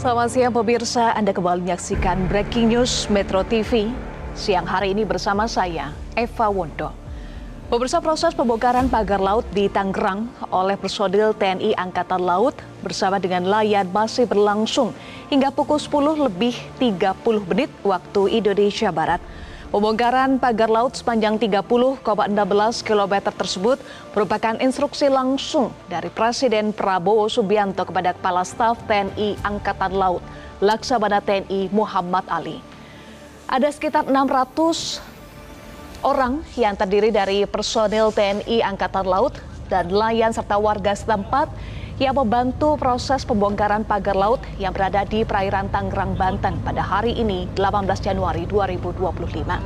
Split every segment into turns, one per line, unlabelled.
Selamat siang pemirsa, Anda kembali menyaksikan Breaking News Metro TV. Siang hari ini bersama saya, Eva Wondo. Pemirsa, proses pembongkaran pagar laut di Tangerang oleh personil TNI Angkatan Laut bersama dengan nelayan masih berlangsung hingga pukul 10:30 waktu Indonesia Barat. Pembongkaran pagar laut sepanjang 30,16 km tersebut merupakan instruksi langsung dari Presiden Prabowo Subianto kepada Kepala Staf TNI Angkatan Laut, Laksamana TNI Muhammad Ali. Ada sekitar 600 orang yang terdiri dari personil TNI Angkatan Laut dan nelayan serta warga setempat yang membantu proses pembongkaran pagar laut yang berada di perairan Tangerang, Banten pada hari ini 18 Januari 2025.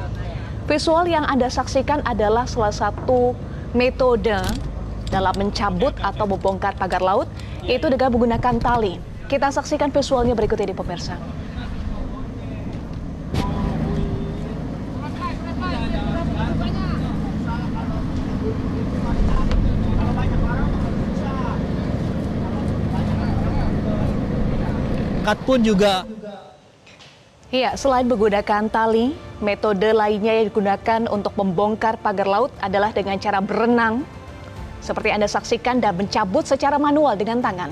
Visual yang Anda saksikan adalah salah satu metode dalam mencabut atau membongkar pagar laut, yaitu dengan menggunakan tali. Kita saksikan visualnya berikut ini pemirsa.
Pun juga.
Iya, selain menggunakan tali, metode lainnya yang digunakan untuk membongkar pagar laut adalah dengan cara berenang, seperti Anda saksikan, dan mencabut secara manual dengan tangan.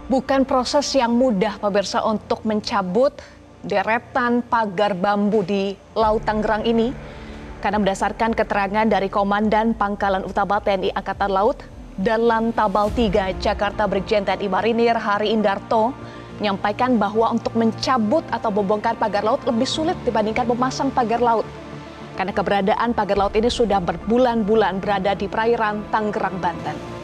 Bukan proses yang mudah pemirsa untuk mencabut deretan pagar bambu di Laut Tangerang ini, karena berdasarkan keterangan dari Komandan Pangkalan Utama TNI Angkatan Laut dan Lantabal 3 Jakarta Brigjen TNI Marinir Hari Indarto menyampaikan bahwa untuk mencabut atau membongkar pagar laut lebih sulit dibandingkan memasang pagar laut, karena keberadaan pagar laut ini sudah berbulan-bulan berada di perairan Tangerang, Banten.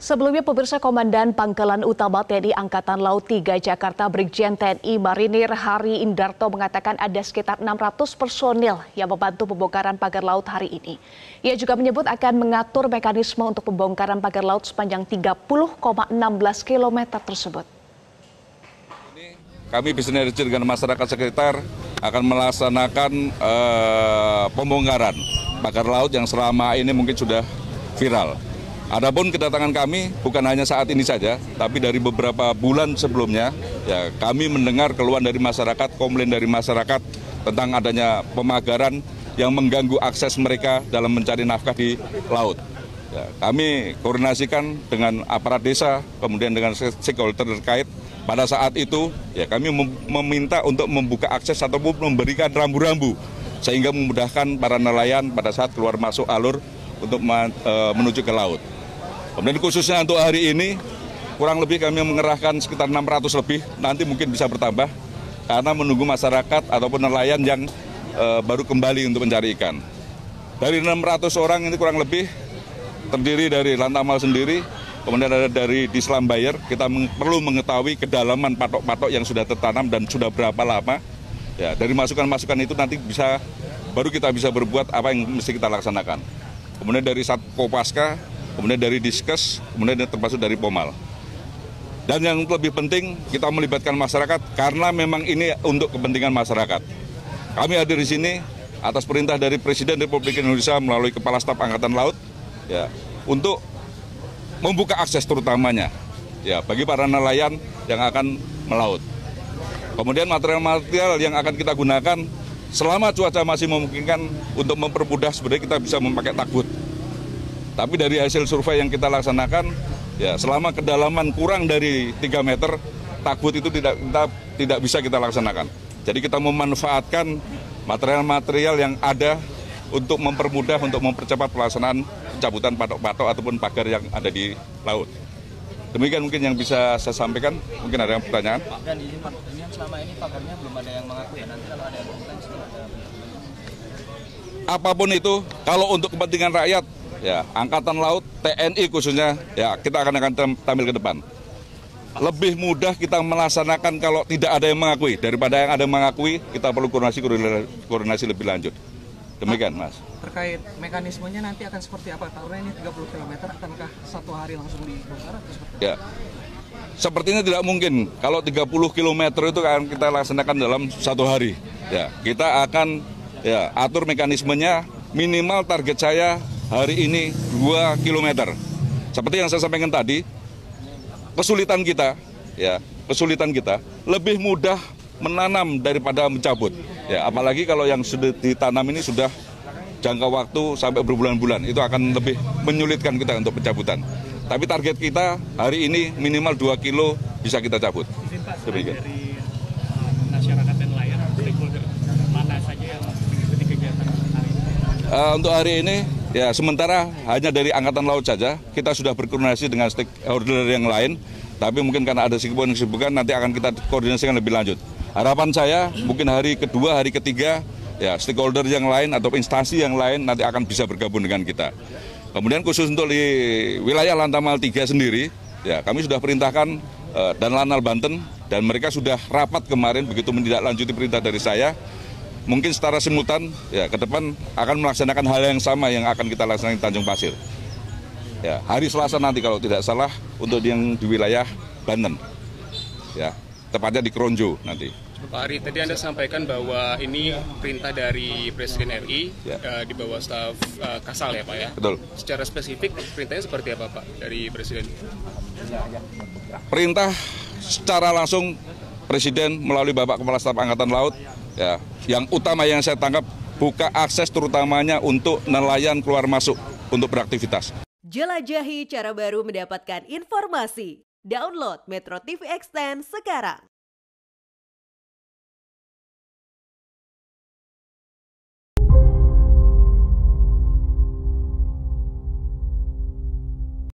Sebelumnya pemirsa, Komandan Pangkalan Utama TNI Angkatan Laut 3 Jakarta Brigjen TNI Marinir Hari Indarto mengatakan ada sekitar 600 personil yang membantu pembongkaran pagar laut hari ini. Ia juga menyebut akan mengatur mekanisme untuk pembongkaran pagar laut sepanjang 30,16 km tersebut.
Kami bersinergi dengan masyarakat sekitar akan melaksanakan pembongkaran pagar laut yang selama ini mungkin sudah viral. Adapun kedatangan kami bukan hanya saat ini saja, tapi dari beberapa bulan sebelumnya, ya kami mendengar keluhan dari masyarakat, komplain dari masyarakat tentang adanya pemagaran yang mengganggu akses mereka dalam mencari nafkah di laut. Ya, kami koordinasikan dengan aparat desa, kemudian dengan stakeholder terkait. Pada saat itu, ya kami meminta untuk membuka akses ataupun memberikan rambu-rambu sehingga memudahkan para nelayan pada saat keluar masuk alur untuk menuju ke laut. Kemudian khususnya untuk hari ini, kurang lebih kami mengerahkan sekitar 600 lebih, nanti mungkin bisa bertambah, karena menunggu masyarakat ataupun nelayan yang baru kembali untuk mencari ikan. Dari 600 orang ini kurang lebih terdiri dari Lantamal sendiri, kemudian ada dari Dislam Bayer, kita perlu mengetahui kedalaman patok-patok yang sudah tertanam dan sudah berapa lama. Ya, dari masukan-masukan itu nanti baru kita bisa berbuat apa yang mesti kita laksanakan. Kemudian dari Satkopaska, kemudian dari Diskes, kemudian termasuk dari Pomal. Dan yang lebih penting, kita melibatkan masyarakat karena memang ini untuk kepentingan masyarakat. Kami hadir di sini atas perintah dari Presiden Republik Indonesia melalui Kepala Staf Angkatan Laut, ya, untuk membuka akses terutamanya, ya, bagi para nelayan yang akan melaut. Kemudian material-material yang akan kita gunakan selama cuaca masih memungkinkan untuk mempermudah, sebenarnya kita bisa memakai tagbut. Tapi dari hasil survei yang kita laksanakan, ya selama kedalaman kurang dari 3 meter, tagbut itu tidak bisa kita laksanakan. Jadi kita memanfaatkan material-material yang ada untuk mempermudah, untuk mempercepat pelaksanaan pencabutan patok-patok ataupun pagar yang ada di laut. Demikian mungkin yang bisa saya sampaikan. Mungkin ada yang pertanyaan.
Dan ini selama ini pagarnya belum ada yang mengaku ya, nanti kalau ada yang komplain ada.
Apapun itu, kalau untuk kepentingan rakyat, ya, Angkatan Laut, TNI khususnya, ya kita akan tampil ke depan. Lebih mudah kita melaksanakan kalau tidak ada yang mengakui. Daripada yang ada yang mengakui, kita perlu koordinasi lebih lanjut. Demikian, Mas.
Terkait mekanismenya nanti akan seperti apa? Karena ini 30 km, akankah satu hari langsung dibongkar atau seperti apa?
Ya, sepertinya tidak mungkin. Kalau 30 km itu akan kita laksanakan dalam satu hari. Ya, kita akan atur mekanismenya, minimal target saya hari ini 2 km. Seperti yang saya sampaikan tadi, kesulitan kita lebih mudah menanam daripada mencabut. Ya, apalagi kalau yang sudah ditanam ini sudah jangka waktu sampai berbulan-bulan, itu akan lebih menyulitkan kita untuk pencabutan. Tapi target kita hari ini minimal 2 kilo bisa kita cabut.
Dari masyarakat dan nelayan, stakeholder mana saja yang mengikuti kegiatan hari ini?
Untuk hari ini, ya sementara hanya dari Angkatan Laut saja. Kita sudah berkoordinasi dengan stakeholder yang lain, tapi mungkin karena ada kesibukan nanti akan kita koordinasikan lebih lanjut. Harapan saya mungkin hari kedua, hari ketiga, ya stakeholder yang lain atau instansi yang lain nanti akan bisa bergabung dengan kita. Kemudian khusus untuk di wilayah Lantamal 3 sendiri, ya kami sudah perintahkan dan Lanal Banten, dan mereka sudah rapat kemarin begitu menindaklanjuti perintah dari saya. Mungkin secara simultan, ya ke depan akan melaksanakan hal yang sama yang akan kita laksanakan di Tanjung Pasir. Ya, hari Selasa nanti kalau tidak salah untuk yang di wilayah Banten, ya tepatnya di Kronjo nanti.
Pak Ari, tadi Anda sampaikan bahwa ini perintah dari Presiden RI di bawah staf Kasal ya Pak ya?
Betul.
Secara spesifik perintahnya seperti apa Pak dari Presiden?
Perintah secara langsung Presiden melalui Bapak Kepala Staf Angkatan Laut, ya yang utama yang saya tangkap buka akses terutamanya untuk nelayan keluar masuk untuk beraktivitas.
Jelajahi cara baru mendapatkan informasi. Download Metro TV Extend sekarang.